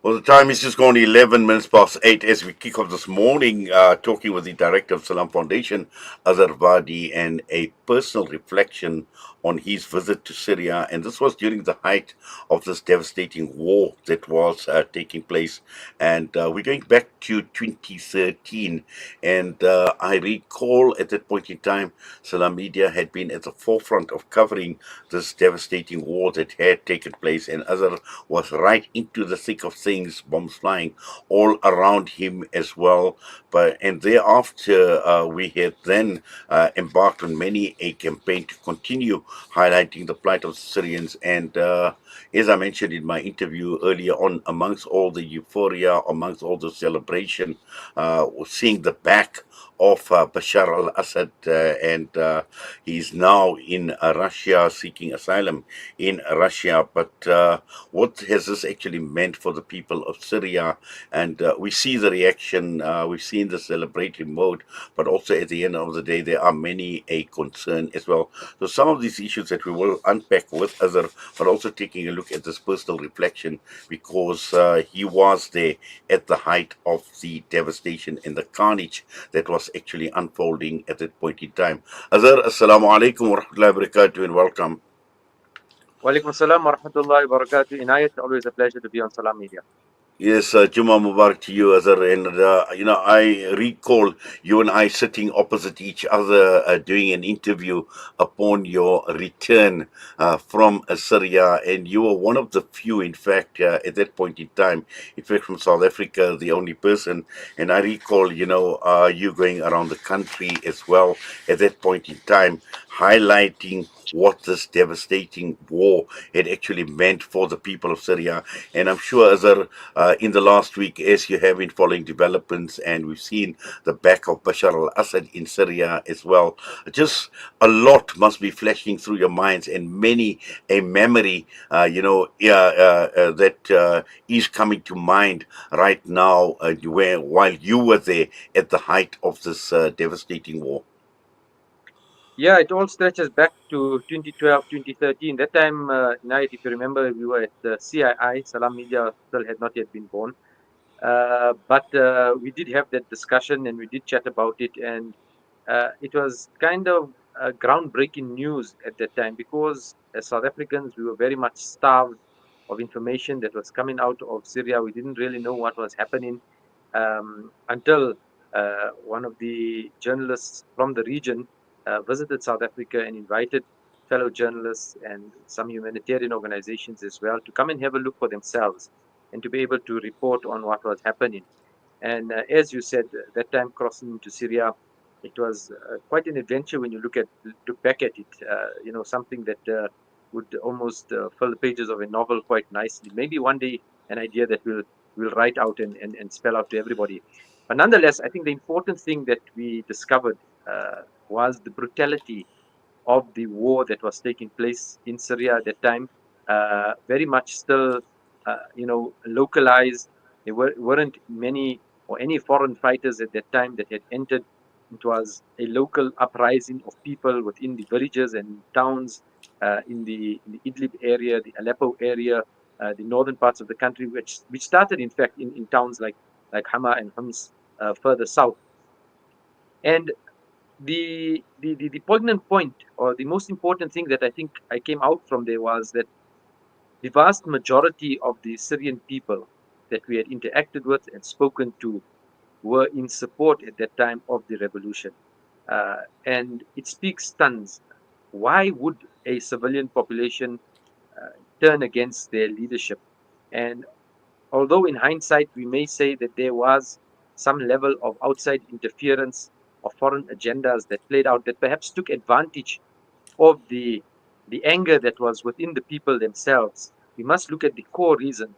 Well, the time is just gone 11 minutes past 8 as we kick off this morning, talking with the director of Salaam Foundation, Azhar Vadi, and a personal reflection on his visit to Syria. And this was during the height of this devastating war that was taking place. And we're going back to 2013. And I recall at that point in time, Salaam Media had been at the forefront of covering this devastating war that had taken place. And Azhar was right into the thick of things, bombs flying all around him as well. But and thereafter, we had then embarked on many a campaign to continue highlighting the plight of Syrians. And as I mentioned in my interview earlier on, amongst all the euphoria, amongst all the celebration, seeing the back of Bashar al-Assad, and he's now in Russia seeking asylum in Russia. But what has this actually meant for the people of Syria? And we see the reaction, we've seen the celebratory mode, but also at the end of the day, there are many a concern as well. So some of these issues that we will unpack with Azhar, but also taking a look at this personal reflection, because he was there at the height of the devastation and the carnage that was actually unfolding at that point in time. Azhar, assalamu alaikum wa rahmatullahi wa barakatuh, and welcome. Walaikum salam wa rahmatullahi wa barakatuh. Inayat, always a pleasure to be on Salam Media. Yes, Juma Mubarak to you, Azhar. And, I recall you and I sitting opposite each other doing an interview upon your return from Syria. And you were one of the few, in fact, at that point in time, in fact, from South Africa, the only person. And I recall, you going around the country as well at that point in time, highlighting what this devastating war had actually meant for the people of Syria. And I'm sure, Azhar, in the last week, as you have been following developments, and we've seen the back of Bashar al-Assad in Syria as well. Just a lot must be flashing through your minds, and many a memory, that is coming to mind right now, where while you were there at the height of this devastating war. Yeah, it all stretches back to 2012, 2013. That time, Inayat, if you remember, we were at the CII. Salam Media still had not yet been born. But we did have that discussion and we did chat about it. And it was kind of groundbreaking news at that time because as South Africans, we were very much starved of information that was coming out of Syria. We didn't really know what was happening until one of the journalists from the region visited South Africa and invited fellow journalists and some humanitarian organizations as well to come and have a look for themselves and to be able to report on what was happening. And as you said, that time crossing into Syria, it was quite an adventure when you look back at it. Something that would almost fill the pages of a novel quite nicely. Maybe one day an idea that we'll write out and spell out to everybody. But nonetheless, I think the important thing that we discovered was the brutality of the war that was taking place in Syria at that time. Very much still, localized. Weren't many or any foreign fighters at that time that had entered. It was a local uprising of people within the villages and towns in the Idlib area, the Aleppo area, the northern parts of the country, which started, in fact, in towns like Hama and Homs further south. And the poignant point or the most important thing that I think I came out from there was that the vast majority of the Syrian people that we had interacted with and spoken to were in support at that time of the revolution. And it speaks tons. Why would a civilian population uh, turn against their leadership? And although in hindsight we may say that there was some level of outside interference of foreign agendas that played out that perhaps took advantage of the anger that was within the people themselves, we must look at the core reason,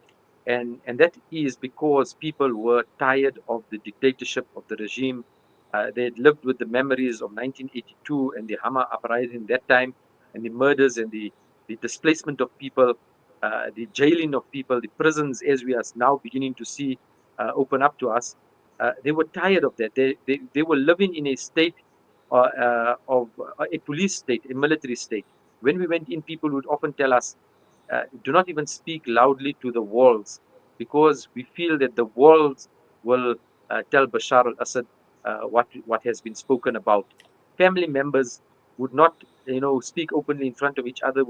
and that is because people were tired of the dictatorship of the regime. They had lived with the memories of 1982 and the Hama uprising that time, and the murders and the displacement of people, the jailing of people, the prisons, as we are now beginning to see open up to us. They were tired of that. They were living in a state of a police state, a military state. When we went in, people would often tell us, do not even speak loudly to the walls. because we feel that the world will tell Bashar al-Assad what has been spoken about. Family members would not, speak openly in front of each other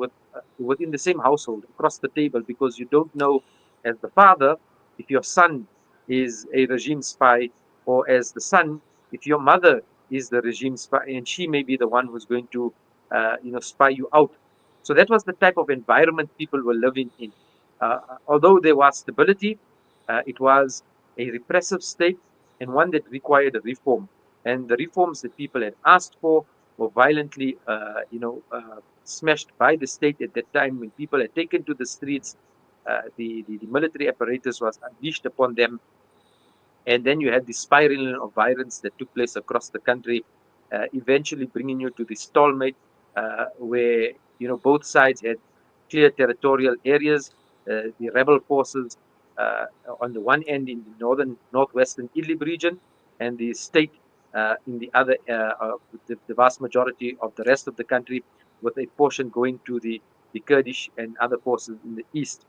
within the same household across the table, because you don't know, as the father, if your son is a regime spy, or as the son, if your mother is the regime spy, and she may be the one who's going to, spy you out. So that was the type of environment people were living in. Although there was stability, it was a repressive state, and one that required a reform. And the reforms that people had asked for were violently, smashed by the state at that time. When people had taken to the streets, the military apparatus was unleashed upon them, and then you had the spiraling of violence that took place across the country, eventually bringing you to the stalemate, where both sides had clear territorial areas. The rebel forces on the one end in the northwestern Idlib region, and the state in the other, the vast majority of the rest of the country, with a portion going to the Kurdish and other forces in the east.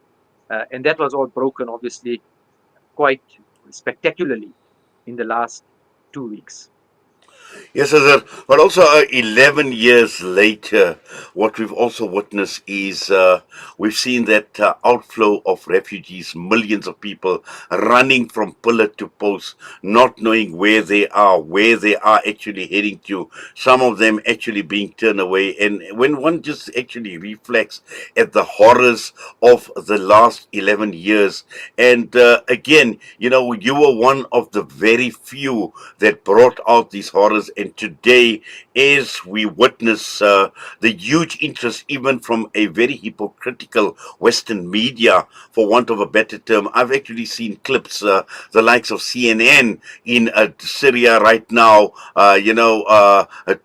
And that was all broken, obviously, quite spectacularly in the last 2 weeks. Yes, Azhar. But also, 11 years later, what we've also witnessed is we've seen that outflow of refugees, millions of people running from pillar to post, not knowing where they are actually heading to, some of them actually being turned away. And when one just actually reflects at the horrors of the last 11 years, and again, you were one of the very few that brought out these horrors. And today, as we witness the huge interest, even from a very hypocritical Western media, for want of a better term, I've actually seen clips, the likes of CNN in Syria right now,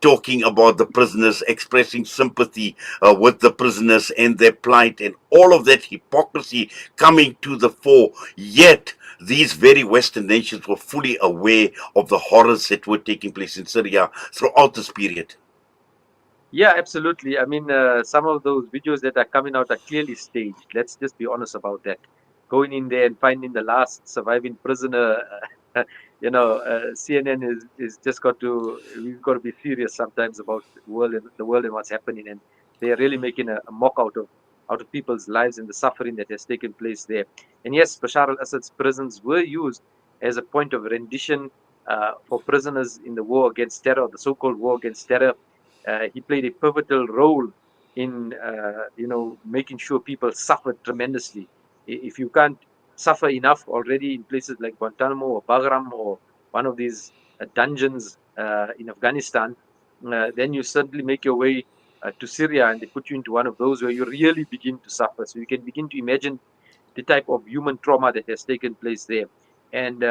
talking about the prisoners, expressing sympathy with the prisoners and their plight, and all of that hypocrisy coming to the fore. Yet, these very Western nations were fully aware of the horrors that were taking place in Syria throughout this period. Yeah, absolutely. I mean, some of those videos that are coming out are clearly staged. Let's just be honest about that. Going in there and finding the last surviving prisoner, CNN is just got to we've got to be serious sometimes about the world and what's happening, and they are really making a mock out of people's lives and the suffering that has taken place there. And yes, Bashar al-Assad's prisons were used as a point of rendition for prisoners in the war against terror, the so-called war against terror. He played a pivotal role in making sure people suffered tremendously. If you can't suffer enough already in places like Guantanamo or Bagram or one of these dungeons in Afghanistan, then you suddenly make your way to Syria, and they put you into one of those where you really begin to suffer. So you can begin to imagine the type of human trauma that has taken place there. And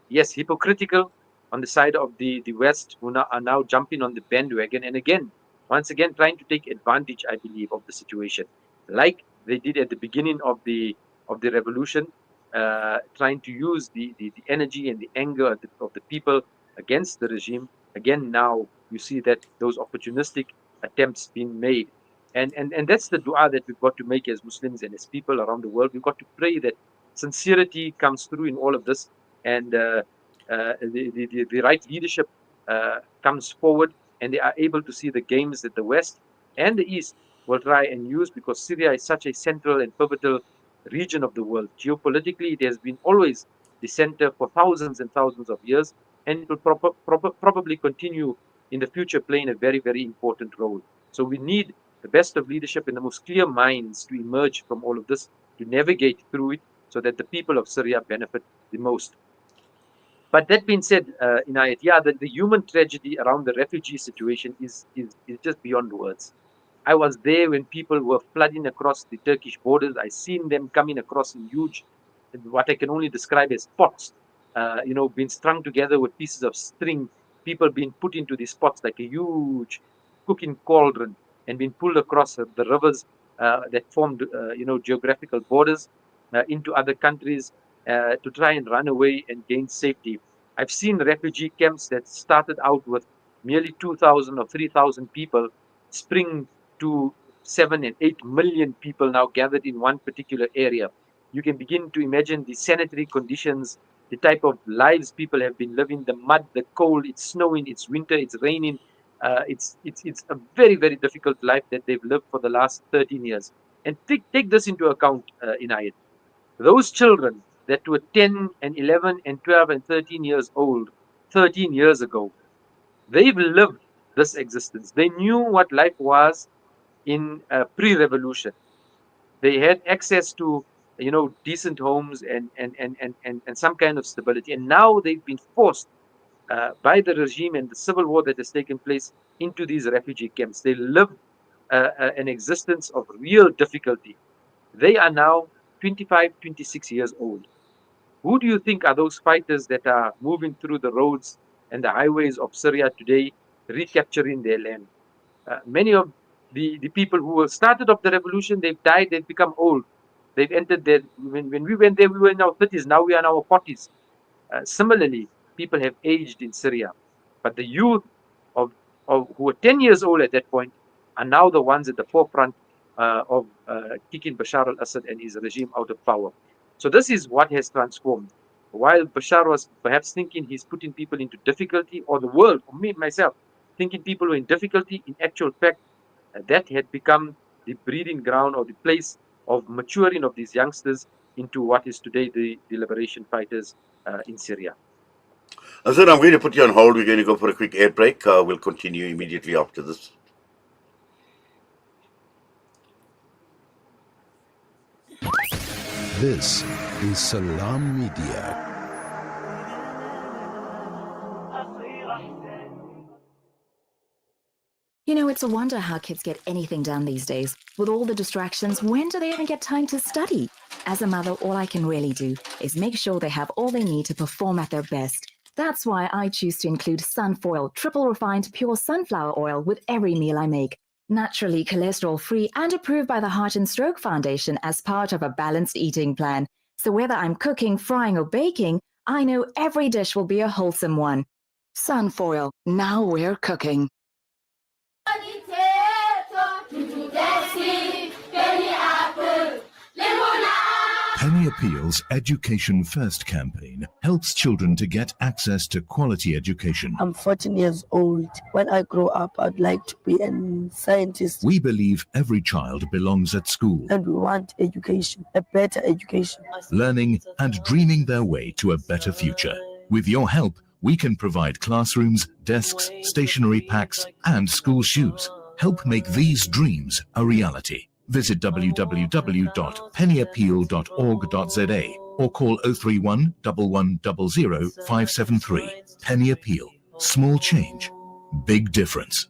yes, hypocritical on the side of the West, who are now jumping on the bandwagon, and again, once again, trying to take advantage, I believe, of the situation, like they did at the beginning of the revolution, trying to use the energy and the anger of the people against the regime. Again, now you see that those opportunistic attempts being made, and that's the dua that we've got to make as Muslims and as people around the world. We've got to pray that sincerity comes through in all of this, and the right leadership comes forward, and they are able to see the games that the West and the East will try and use, because Syria is such a central and pivotal region of the world. Geopolitically, it has been always the center for thousands and thousands of years, and it will probably continue in the future playing a very, very important role. So we need the best of leadership and the most clear minds to emerge from all of this, to navigate through it, so that the people of Syria benefit the most. But that being said, Inayat, yeah, the human tragedy around the refugee situation is just beyond words. I was there when people were flooding across the Turkish borders. I seen them coming across in huge, what I can only describe as pots, being strung together with pieces of string. People being put into these pots like a huge cooking cauldron, and being pulled across the rivers that formed, geographical borders into other countries to try and run away and gain safety. I've seen refugee camps that started out with merely 2,000 or 3,000 people spring to 7 and 8 million people now gathered in one particular area. you can begin to imagine the sanitary conditions, the type of lives people have been living, the mud, the cold, it's snowing, it's winter, it's raining. It's a very, very difficult life that they've lived for the last 13 years. And take this into account, Inayat. Those children that were 10 and 11 and 12 and 13 years old 13 years ago, they've lived this existence. They knew what life was in pre-revolution. They had access to, decent homes and some kind of stability. And now they've been forced by the regime and the civil war that has taken place into these refugee camps. They lived an existence of real difficulty. They are now 25, 26 years old. Who do you think are those fighters that are moving through the roads and the highways of Syria today, recapturing their land? Many of the people who started off the revolution, they've died, they've become old. They've entered their, when we went there, we were in our 30s, now we are in our 40s. Similarly, people have aged in Syria. But the youth of, who were 10 years old at that point are now the ones at the forefront of kicking Bashar al-Assad and his regime out of power. So this is what has transformed. While Bashar was perhaps thinking he's putting people into difficulty, or the world, or me, myself, thinking people were in difficulty, in actual fact, that had become the breeding ground or the place of maturing of these youngsters into what is today the liberation fighters in Syria. Azhar, I'm going to put you on hold. We're going to go for a quick air break. We'll continue immediately after this. This is Salaam Media. You know, it's a wonder how kids get anything done these days. With all the distractions, when do they even get time to study? As a mother, all I can really do is make sure they have all they need to perform at their best. That's why I choose to include Sunfoil, triple refined pure sunflower oil with every meal I make. Naturally cholesterol-free and approved by the Heart and Stroke Foundation as part of a balanced eating plan. So whether I'm cooking, frying, or baking, I know every dish will be a wholesome one. Sunfoil, now we're cooking. Penny Appeal's Education First campaign helps children to get access to quality education. I'm 14 years old. When I grow up, I'd like to be a scientist. We believe every child belongs at school, And we want education, a better education. learning and dreaming their way to a better future. With your help, we can provide classrooms, desks, stationery packs, and school shoes. Help make these dreams a reality. Visit www.pennyappeal.org.za or call 031 1100 573. Penny Appeal. Small change, big difference.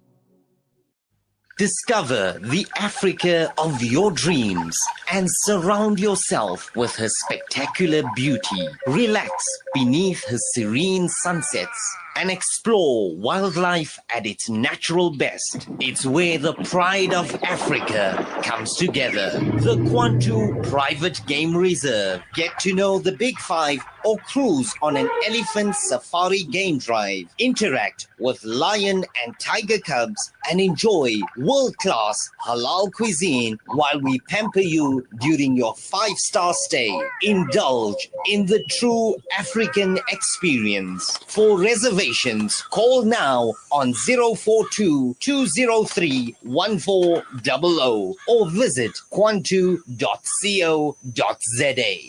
Discover the Africa of your dreams and surround yourself with her spectacular beauty. Relax beneath her serene sunsets and explore wildlife at its natural best. It's where the pride of Africa comes together. The Kwantu Private Game Reserve. Get to know the Big Five or cruise on an elephant safari game drive. Interact with lion and tiger cubs and enjoy world-class halal cuisine while we pamper you during your 5-star stay. Indulge in the true African experience. For reservations, call now on 042-203-1400 or visit kwantu.co.za.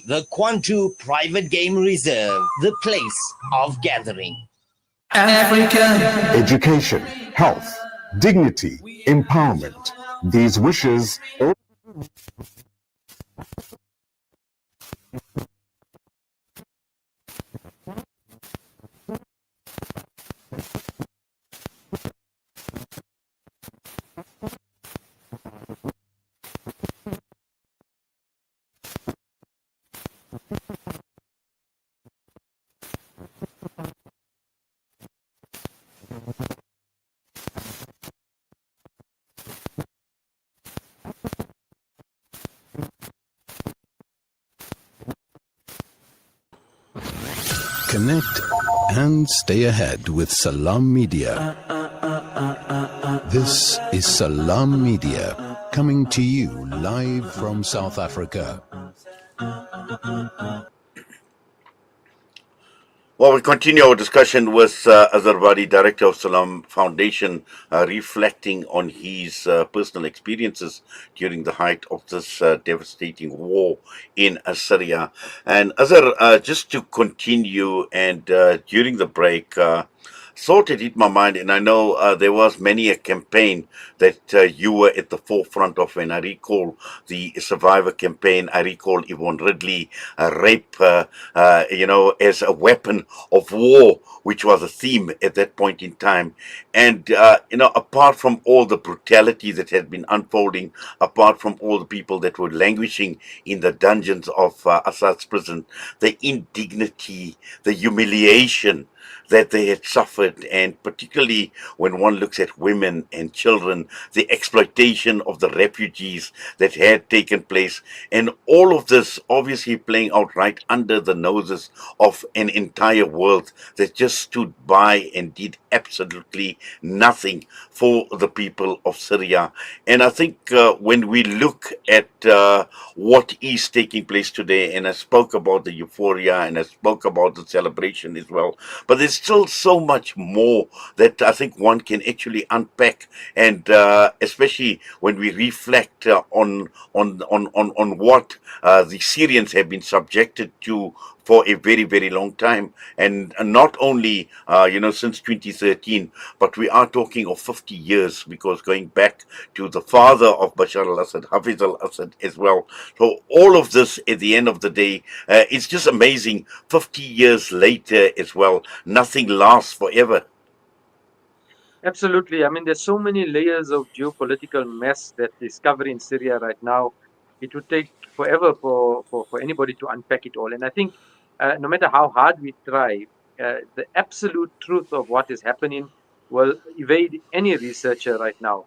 The Kwantu Private Game Reserve, the place of gathering. Africa. Education, health, dignity, empowerment. These wishes. Connect and stay ahead with Salaam Media. This is Salaam Media, coming to you live from South Africa. Well, we continue our discussion with Azhar Vadi, Director of Salaam Foundation, reflecting on his personal experiences during the height of this devastating war in Syria. And Azhar, just to continue, and during the break, thought it hit my mind, and I know there was many a campaign that you were at the forefront of. And I recall the Survivor campaign. I recall Yvonne Ridley, rape, as a weapon of war, which was a theme at that point in time. And, apart from all the brutality that had been unfolding, apart from all the people that were languishing in the dungeons of Assad's prison, the indignity, the humiliation that they had suffered, and particularly when one looks at women and children, the exploitation of the refugees that had taken place, and all of this obviously playing out right under the noses of an entire world that just stood by and did absolutely nothing for the people of Syria. And I think when we look at what is taking place today, and I spoke about the euphoria and I spoke about the celebration as well, but there's still so much more that I think one can actually unpack, and especially when we reflect on what the Syrians have been subjected to for a very, very long time. And not only, since 2013, but we are talking of 50 years, because going back to the father of Bashar al-Assad, Hafiz al-Assad as well. So all of this, at the end of the day, it's just amazing. 50 years later as well, nothing lasts forever. Absolutely. I mean, there's so many layers of geopolitical mess that is covered in Syria right now. It would take forever for anybody to unpack it all. And I think no matter how hard we try, the absolute truth of what is happening will evade any researcher right now.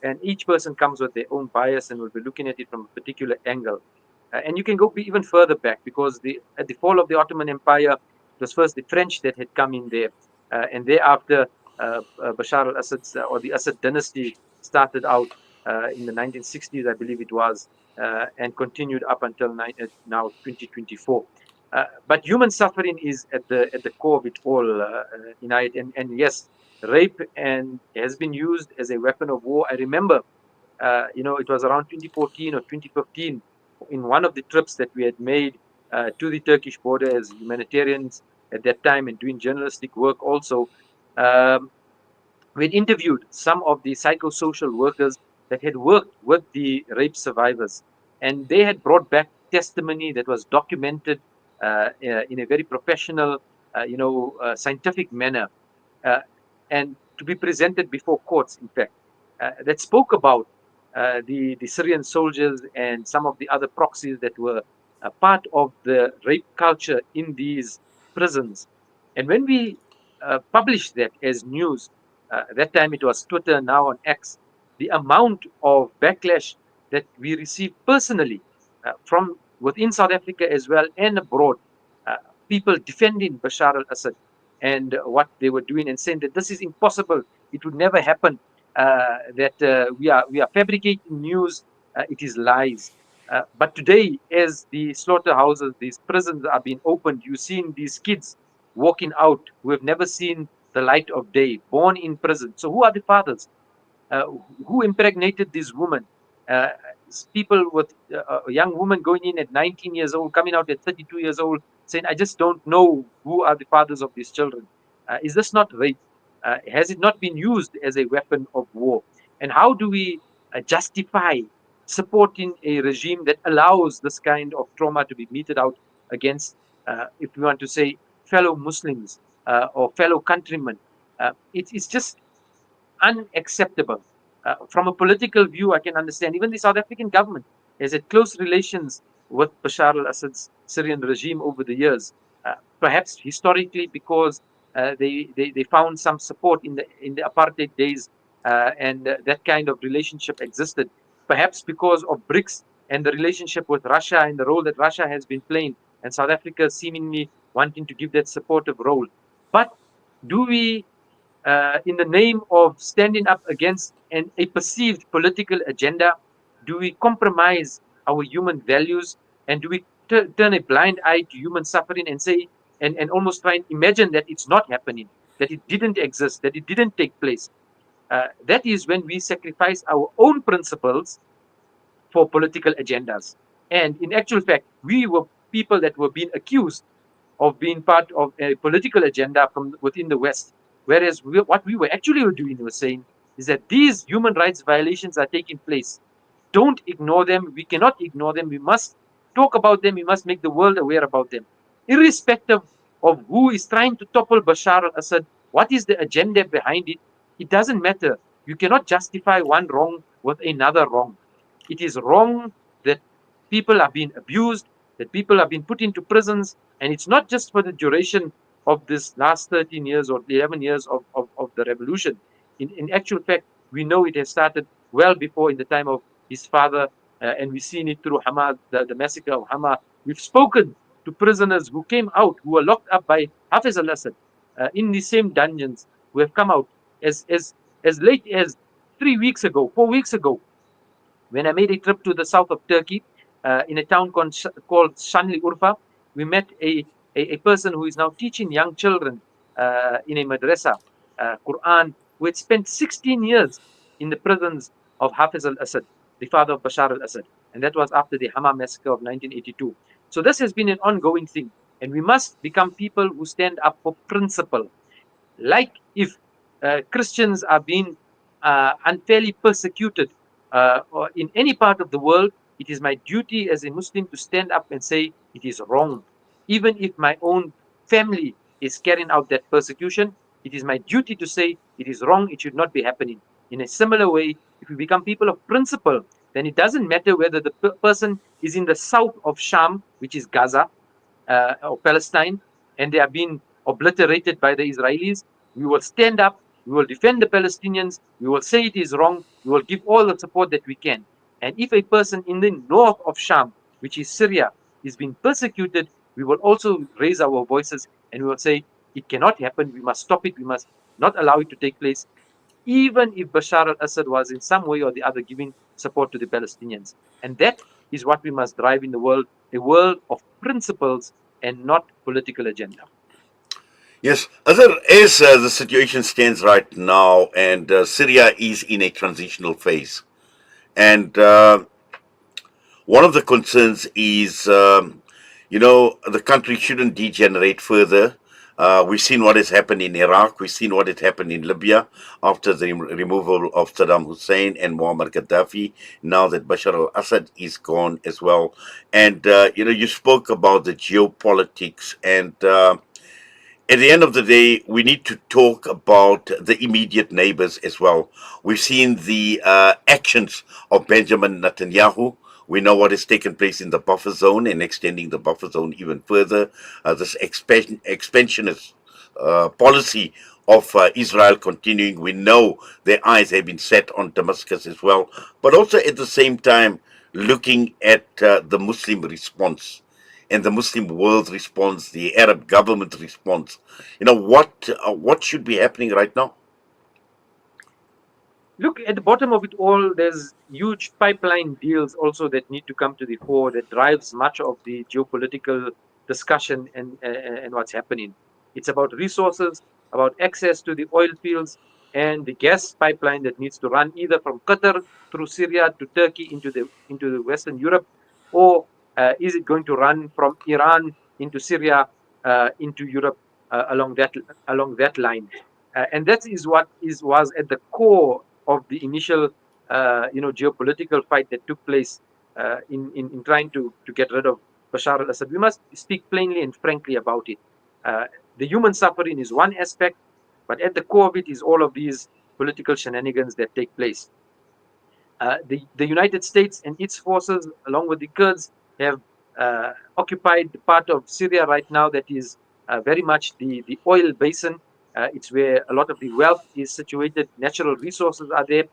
And each person comes with their own bias and will be looking at it from a particular angle. And you can go even further back, because at the fall of the Ottoman Empire, it was first the French that had come in there. And thereafter, Bashar al-Assad's or the Assad dynasty started out in the 1960s, I believe it was, and continued up until now 2024. But human suffering is at the core of it all, Inayat. And yes, rape and has been used as a weapon of war. I remember, it was around 2014 or 2015, in one of the trips that we had made to the Turkish border as humanitarians at that time and doing journalistic work also. Um, we had interviewed some of the psychosocial workers that had worked with the rape survivors, and they had brought back testimony that was documented in a very professional, scientific manner, uh, and to be presented before courts, in fact, that spoke about the Syrian soldiers and some of the other proxies that were a part of the rape culture in these prisons. And when we published that as news, that time it was Twitter, now on X, the amount of backlash that we received personally from within South Africa as well and abroad, uh, people defending Bashar al-Assad and what they were doing, and saying that this is impossible, it would never happen, that we are fabricating news, it is lies. But today, as the slaughterhouses, these prisons are being opened, you're seeing these kids walking out who have never seen the light of day, born in prison. So who are the fathers? Uh, who impregnated this woman? Uh, People with a young woman going in at 19 years old, coming out at 32 years old, saying, I just don't know who are the fathers of these children. Is this not rape? Has it not been used as a weapon of war? And how do we justify supporting a regime that allows this kind of trauma to be meted out against, if we want to say, fellow Muslims or fellow countrymen? It's just unacceptable. From a political view, I can understand. Even the South African government has had close relations with Bashar al-Assad's Syrian regime over the years. Perhaps historically, because they found some support in the apartheid days, and that kind of relationship existed. Perhaps because of BRICS and the relationship with Russia and the role that Russia has been playing, and South Africa seemingly wanting to give that supportive role. But do we, in the name of standing up against a perceived political agenda, do we compromise our human values, and do we turn a blind eye to human suffering and say, and almost try and imagine that it's not happening, that it didn't exist, that it didn't take place. That is when we sacrifice our own principles for political agendas. And in actual fact, we were people that were being accused of being part of a political agenda from within the West. Whereas what we were actually doing was saying is that these human rights violations are taking place. Don't ignore them. We cannot ignore them. We must talk about them. We must make the world aware about them. Irrespective of who is trying to topple Bashar al Assad, what is the agenda behind it? It doesn't matter. You cannot justify one wrong with another wrong. It is wrong that people are being abused, that people are being put into prisons, and it's not just for the duration of this last 13 years or 11 years of the revolution. In actual fact, we know it has started well before in the time of his father, and we've seen it through Hama, the massacre of Hama. We've spoken to prisoners who came out, who were locked up by Hafiz al-Assad in the same dungeons, who have come out as late as 3 weeks ago, 4 weeks ago, when I made a trip to the south of Turkey, in a town called Shanli Urfa. We met a person who is now teaching young children in a madrasa, Quran, who had spent 16 years in the prisons of Hafiz al-Assad, the father of Bashar al-Assad. And that was after the Hama massacre of 1982. So this has been an ongoing thing. And we must become people who stand up for principle. Like if Christians are being unfairly persecuted or in any part of the world, it is my duty as a Muslim to stand up and say it is wrong. Even if my own family is carrying out that persecution, it is my duty to say it is wrong, it should not be happening. In a similar way, if we become people of principle, then it doesn't matter whether the person is in the south of Sham, which is Gaza, or Palestine, and they are being obliterated by the Israelis. We will stand up, we will defend the Palestinians, we will say it is wrong, we will give all the support that we can. And if a person in the north of Sham, which is Syria, is being persecuted, we will also raise our voices and we will say it cannot happen, we must stop it, we must not allow it to take place, even if Bashar al Assad was in some way or the other giving support to the Palestinians. And that is what we must drive in the world, a world of principles and not political agenda. Yes, Azhar, as the situation stands right now, and Syria is in a transitional phase, and one of the concerns is, the country shouldn't degenerate further. We've seen what has happened in Iraq. We've seen what had happened in Libya after the removal of Saddam Hussein and Muammar Gaddafi. Now that Bashar al-Assad is gone as well. And, you spoke about the geopolitics and at the end of the day, we need to talk about the immediate neighbors as well. We've seen the actions of Benjamin Netanyahu. We know what has taken place in the buffer zone and extending the buffer zone even further. This expansionist policy of Israel continuing. We know their eyes have been set on Damascus as well, but also at the same time looking at the Muslim response and the Muslim world response, the Arab government response. What should be happening right now? Look, at the bottom of it all, there's huge pipeline deals also that need to come to the fore that drives much of the geopolitical discussion and what's happening. It's about resources, about access to the oil fields and the gas pipeline that needs to run either from Qatar through Syria to Turkey into the Western Europe, or is it going to run from Iran into Syria into Europe along that line? And that is what was at the core of the initial, geopolitical fight that took place in trying to get rid of Bashar al-Assad. We must speak plainly and frankly about it. The human suffering is one aspect, but at the core of it is all of these political shenanigans that take place. The United States and its forces, along with the Kurds, have occupied the part of Syria right now that is very much the oil basin. It's where a lot of the wealth is situated, natural resources are there,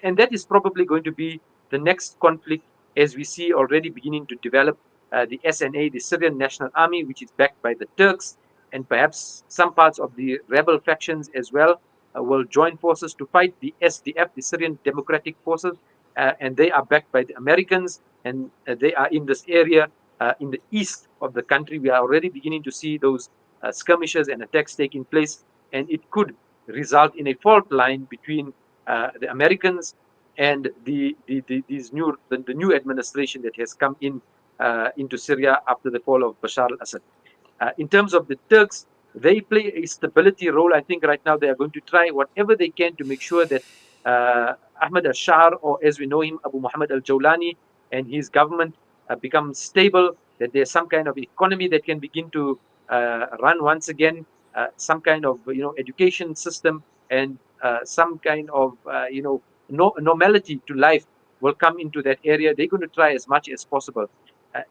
and that is probably going to be the next conflict, as we see already beginning to develop. The SNA, the Syrian National Army, which is backed by the Turks, and perhaps some parts of the rebel factions as well, will join forces to fight the SDF, the Syrian Democratic Forces, and they are backed by the Americans, and they are in this area in the east of the country. We are already beginning to see those skirmishes and attacks taking place, and it could result in a fault line between the Americans and the new administration that has come in into Syria after the fall of Bashar al-Assad. In terms of the Turks, they play a stability role. I think right now they are going to try whatever they can to make sure that Ahmed al-Shar, or as we know him, Abu Muhammad al-Jawlani, and his government become stable, that there's some kind of economy that can begin to run once again, some kind of education system, and some kind of normality to life will come into that area. They're going to try as much as possible.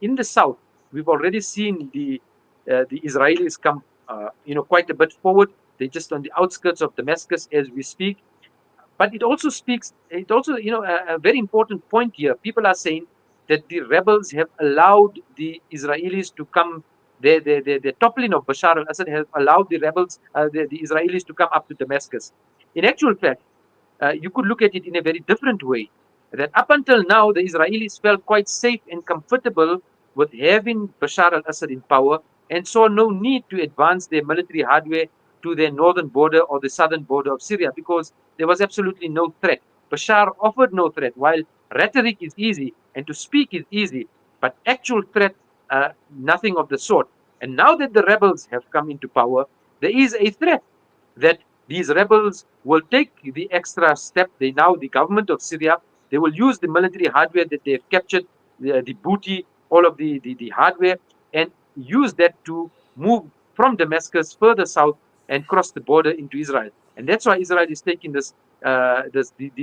In the south, we've already seen the Israelis come quite a bit forward. They're just on the outskirts of Damascus as we speak. But it also a very important point here. People are saying that the rebels have allowed the Israelis to come. The toppling of Bashar al-Assad has allowed the rebels, the Israelis, to come up to Damascus. In actual fact, you could look at it in a very different way. That up until now, the Israelis felt quite safe and comfortable with having Bashar al-Assad in power, and saw no need to advance their military hardware to their northern border or the southern border of Syria, because there was absolutely no threat. Bashar offered no threat. While rhetoric is easy and to speak is easy, but actual threat, nothing of the sort. And now that the rebels have come into power, there is a threat that these rebels will take the extra step. The government of Syria, they will use the military hardware that they have captured, the booty, all of the hardware, and use that to move from Damascus further south and cross the border into Israel. And that's why Israel is taking these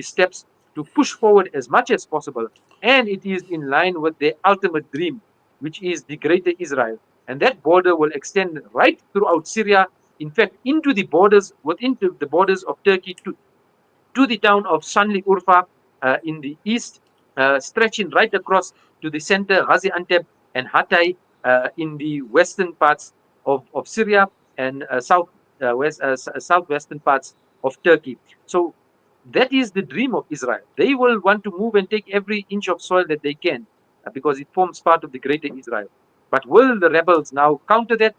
steps to push forward as much as possible. And it is in line with their ultimate dream, which is the greater Israel. And that border will extend right throughout Syria, in fact, into the borders, of Turkey, to the town of Urfa in the east, stretching right across to the center, Gaziantep and Hatay in the western parts of Syria, and southwestern parts of Turkey. So that is the dream of Israel. They will want to move and take every inch of soil that they can, because it forms part of the greater Israel. But will the rebels now counter that?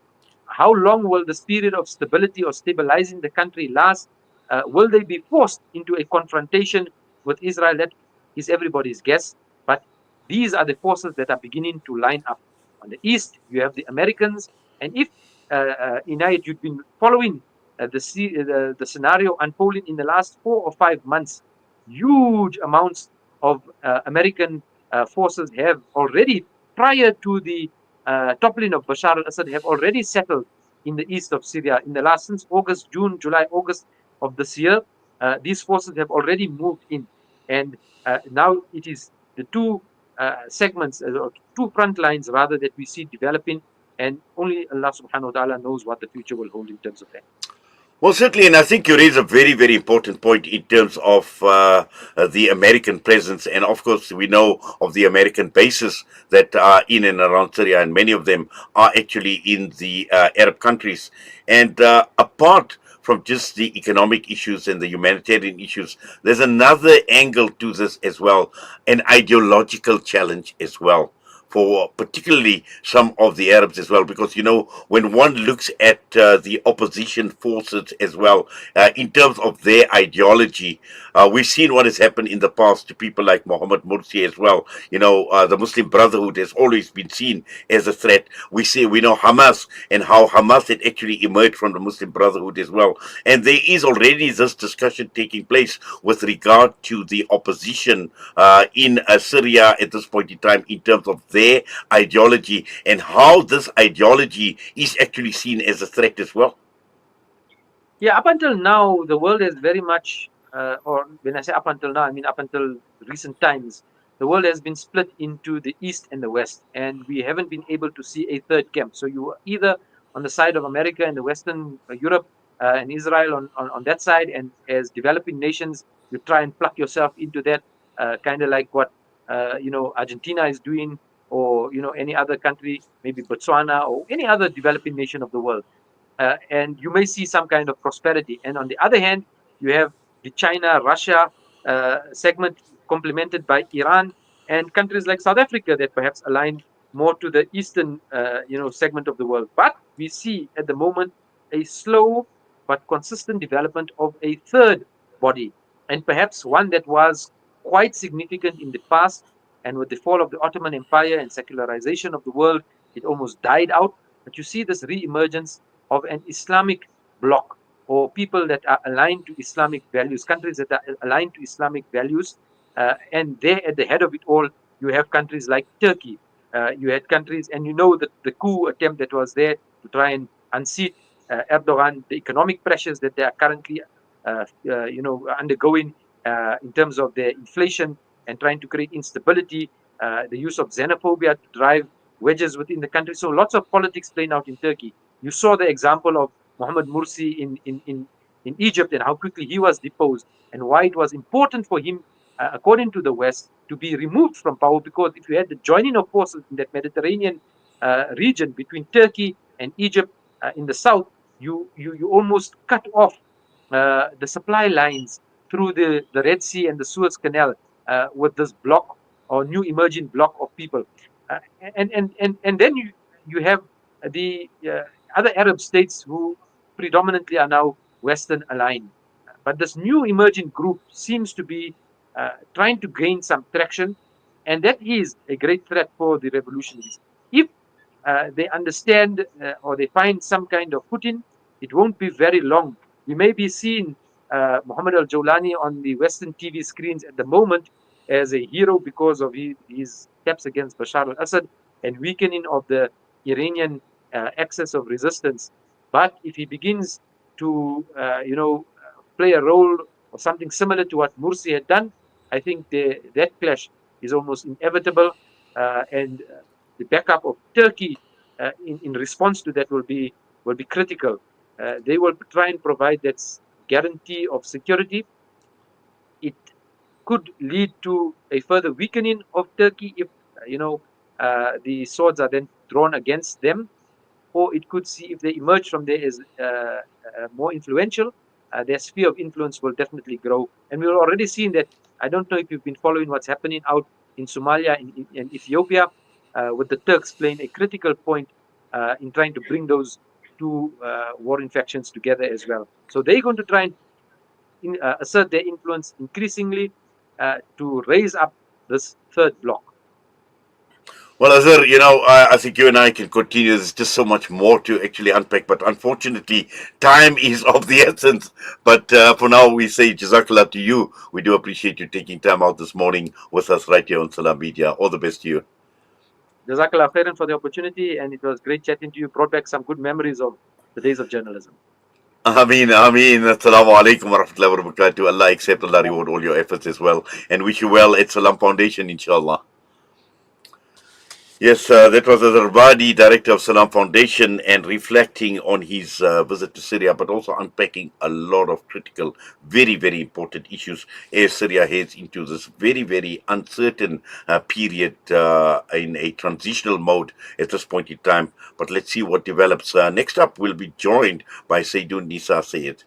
How long will this period of stability or stabilizing the country last? Will they be forced into a confrontation with Israel? That is everybody's guess. But these are the forces that are beginning to line up. On the east, you have the Americans. And if, Inayat, you've been following the scenario unfolding in the last 4 or 5 months, huge amounts of American forces have already, prior to the toppling of Bashar al-Assad, have already settled in the east of Syria. In the last, since August, June, July, August of this year, these forces have already moved in. And now it is the two segments, or two front lines rather, that we see developing. And only Allah subhanahu wa ta'ala knows what the future will hold in terms of that. Well, certainly, and I think you raise a very, very important point in terms of the American presence. And of course, we know of the American bases that are in and around Syria, and many of them are actually in the Arab countries. And apart from just the economic issues and the humanitarian issues, there's another angle to this as well, an ideological challenge as well, for particularly some of the Arabs as well, because when one looks at the opposition forces as well, in terms of their ideology, we've seen what has happened in the past to people like Mohammed Morsi as well. The Muslim Brotherhood has always been seen as a threat. We know Hamas, and how Hamas had actually emerged from the Muslim Brotherhood as well. And there is already this discussion taking place with regard to the opposition in Syria at this point in time, in terms of their ideology, and how this ideology is actually seen as a threat as well. Yeah, up until now, the world has very much, or when I say up until now, I mean up until recent times, the world has been split into the East and the West, and we haven't been able to see a third camp. So you are either on the side of America and the Western Europe and Israel on that side, and as developing nations, you try and pluck yourself into that, kind of like what Argentina is doing, or any other country, maybe Botswana or any other developing nation of the world. And you may see some kind of prosperity. And on the other hand, you have the China, Russia segment, complemented by Iran and countries like South Africa that perhaps align more to the eastern, segment of the world. But we see at the moment a slow but consistent development of a third body, and perhaps one that was quite significant in the past. And with the fall of the Ottoman Empire and secularization of the world, it almost died out. But you see this re-emergence of an Islamic bloc, or people that are aligned to Islamic values, countries that are aligned to Islamic values. And there at the head of it all, you have countries like Turkey. You had countries, and that the coup attempt that was there to try and unseat Erdogan, the economic pressures that they are currently, undergoing in terms of their inflation and trying to create instability, the use of xenophobia to drive wedges within the country. So lots of politics playing out in Turkey. You saw the example of Mohammed Morsi in Egypt, and how quickly he was deposed, and why it was important for him, according to the West, to be removed from power, because if you had the joining of forces in that Mediterranean region between Turkey and Egypt in the south, you almost cut off the supply lines through the Red Sea and the Suez Canal with this block, or new emerging block of people. And then you have the other Arab states who predominantly are now Western aligned. But this new emerging group seems to be trying to gain some traction, and that is a great threat for the revolutionaries. If they understand or they find some kind of footing, it won't be very long. We may be seeing Muhammad al Jawlani on the Western TV screens at the moment as a hero because of his steps against Bashar al Assad and weakening of the Iranian axis of resistance. But if he begins to, play a role or something similar to what Mursi had done, I think that clash is almost inevitable, and the backup of Turkey in response to that will be critical. They will try and provide that guarantee of security. It could lead to a further weakening of Turkey if the swords are then drawn against them, or it could see if they emerge from there as more influential. Their sphere of influence will definitely grow, and we're already seeing that. I don't know if you've been following what's happening out in Somalia and Ethiopia, with the Turks playing a critical point in trying to bring those two warring factions together as well. So they're going to try and assert their influence increasingly to raise up this third bloc. Well, Azhar, I think you and I can continue. There's just so much more to actually unpack, but unfortunately, time is of the essence. But for now, we say Jazakallah to you. We do appreciate you taking time out this morning with us right here on Salaam Media. All the best to you. Jazakallah khairan for the opportunity, and it was great chatting to you. Brought back some good memories of the days of journalism. Ameen. Assalamu alaikum wa rahmatullahi wa barakatuh. Allah accept, Allah reward all your efforts as well. And wish you well at Salam Foundation, inshallah. Yes, that was Azhar Vadi, director of Salaam Foundation, and reflecting on his visit to Syria, but also unpacking a lot of critical, very, very important issues as Syria heads into this very, very uncertain period in a transitional mode at this point in time. But let's see what develops. Next up, we'll be joined by Sayyidun Nisa Sayed.